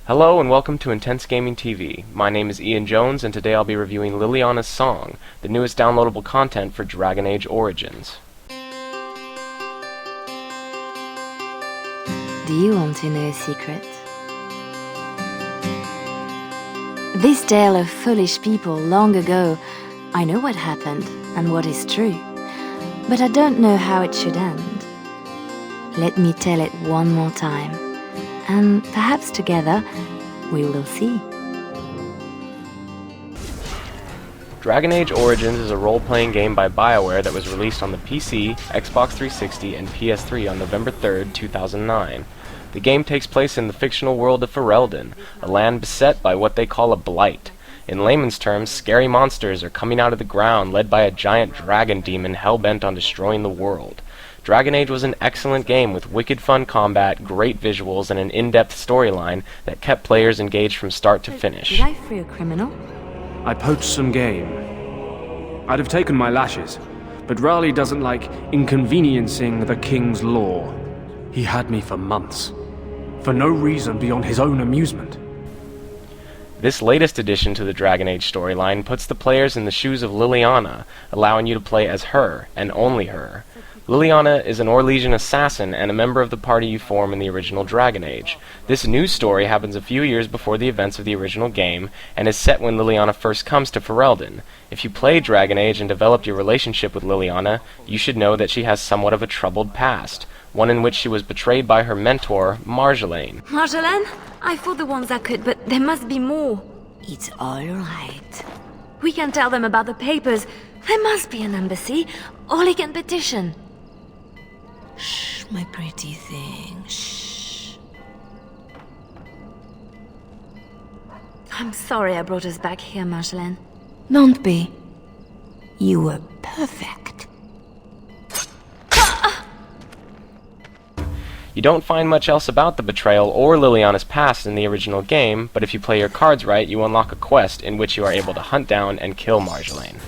Hello and welcome to Intense Gaming TV. My name is Ian Jones and today I'll be reviewing Leliana's Song, the newest downloadable content for Dragon Age Origins. Do you want to know a secret? This tale of foolish people long ago, I know what happened and what is true, but I don't know how it should end. Let me tell it one more time, and perhaps together we will see. Dragon Age Origins is a role-playing game by BioWare that was released on the PC, Xbox 360, and PS3 on November 3rd, 2009. The game takes place in the fictional world of Ferelden, a land beset by what they call a blight. In layman's terms, scary monsters are coming out of the ground led by a giant dragon demon hell-bent on destroying the world. Dragon Age was an excellent game with wicked fun combat, great visuals, and an in-depth storyline that kept players engaged from start to finish. Did I free a criminal? I poached some game. I'd have taken my lashes, but Raleigh doesn't like inconveniencing the king's law. He had me for months, for no reason beyond his own amusement. This latest addition to the Dragon Age storyline puts the players in the shoes of Leliana, allowing you to play as her, and only her. Leliana is an Orlesian assassin and a member of the party you form in the original Dragon Age. This new story happens a few years before the events of the original game, and is set when Leliana first comes to Ferelden. If you play Dragon Age and developed your relationship with Leliana, you should know that she has somewhat of a troubled past, one in which she was betrayed by her mentor, Marjolaine. Marjolaine? I fought the ones I could, but there must be more. It's all right. We can tell them about the papers. There must be an embassy, or they can petition. Shh, my pretty thing, shh. I'm sorry I brought us back here, Marjolaine. Don't be. You were perfect. You don't find much else about the betrayal or Leliana's past in the original game, but if you play your cards right, you unlock a quest in which you are able to hunt down and kill Marjolaine.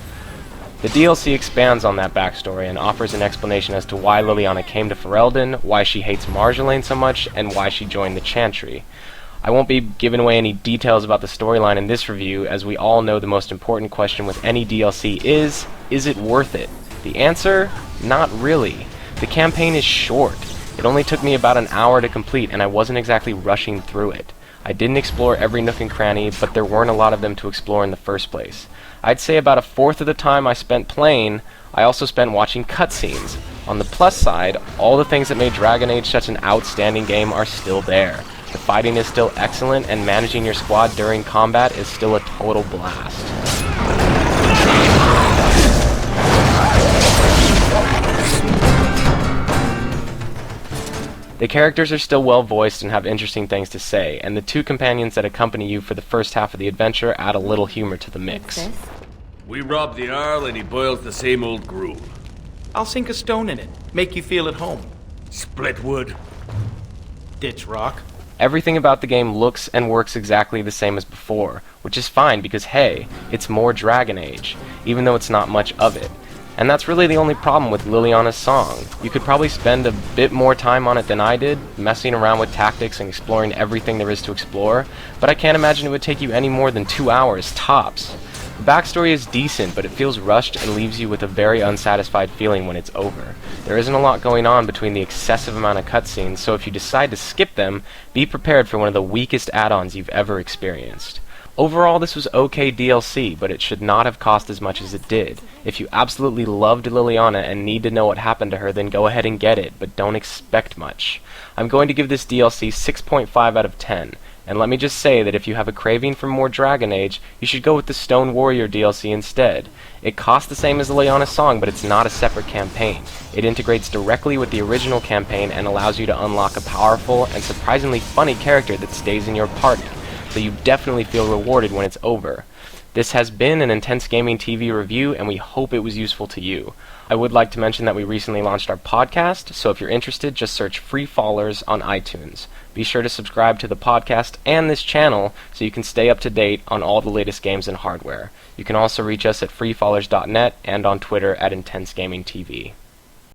The DLC expands on that backstory and offers an explanation as to why Leliana came to Ferelden, why she hates Marjolaine so much, and why she joined the Chantry. I won't be giving away any details about the storyline in this review, as we all know the most important question with any DLC is it worth it? The answer? Not really. The campaign is short. It only took me about an hour to complete, and I wasn't exactly rushing through it. I didn't explore every nook and cranny, but there weren't a lot of them to explore in the first place. I'd say about a fourth of the time I spent playing, I also spent watching cutscenes. On the plus side, all the things that made Dragon Age such an outstanding game are still there. The fighting is still excellent, and managing your squad during combat is still a total blast. The characters are still well voiced and have interesting things to say, and the two companions that accompany you for the first half of the adventure add a little humor to the mix. We rob the Arl and he boils the same old gruel. I'll sink a stone in it, make you feel at home. Split wood. Ditch rock. Everything about the game looks and works exactly the same as before, which is fine because hey, it's more Dragon Age, even though it's not much of it. And that's really the only problem with Leliana's Song. You could probably spend a bit more time on it than I did, messing around with tactics and exploring everything there is to explore, but I can't imagine it would take you any more than 2 hours, tops. The backstory is decent, but it feels rushed and leaves you with a very unsatisfied feeling when it's over. There isn't a lot going on between the excessive amount of cutscenes, so if you decide to skip them, be prepared for one of the weakest add-ons you've ever experienced. Overall, this was okay DLC, but it should not have cost as much as it did. If you absolutely loved Leliana and need to know what happened to her, then go ahead and get it, but don't expect much. I'm going to give this DLC 6.5 out of 10, and let me just say that if you have a craving for more Dragon Age, you should go with the Stone Warrior DLC instead. It costs the same as Leliana's Song, but it's not a separate campaign. It integrates directly with the original campaign and allows you to unlock a powerful and surprisingly funny character that stays in your party. So you definitely feel rewarded when it's over. This has been an Intense Gaming TV review, and we hope it was useful to you. I would like to mention that we recently launched our podcast, so if you're interested, just search FreeFallers on iTunes. Be sure to subscribe to the podcast and this channel so you can stay up to date on all the latest games and hardware. You can also reach us at freefallers.net and on Twitter at Intense Gaming TV.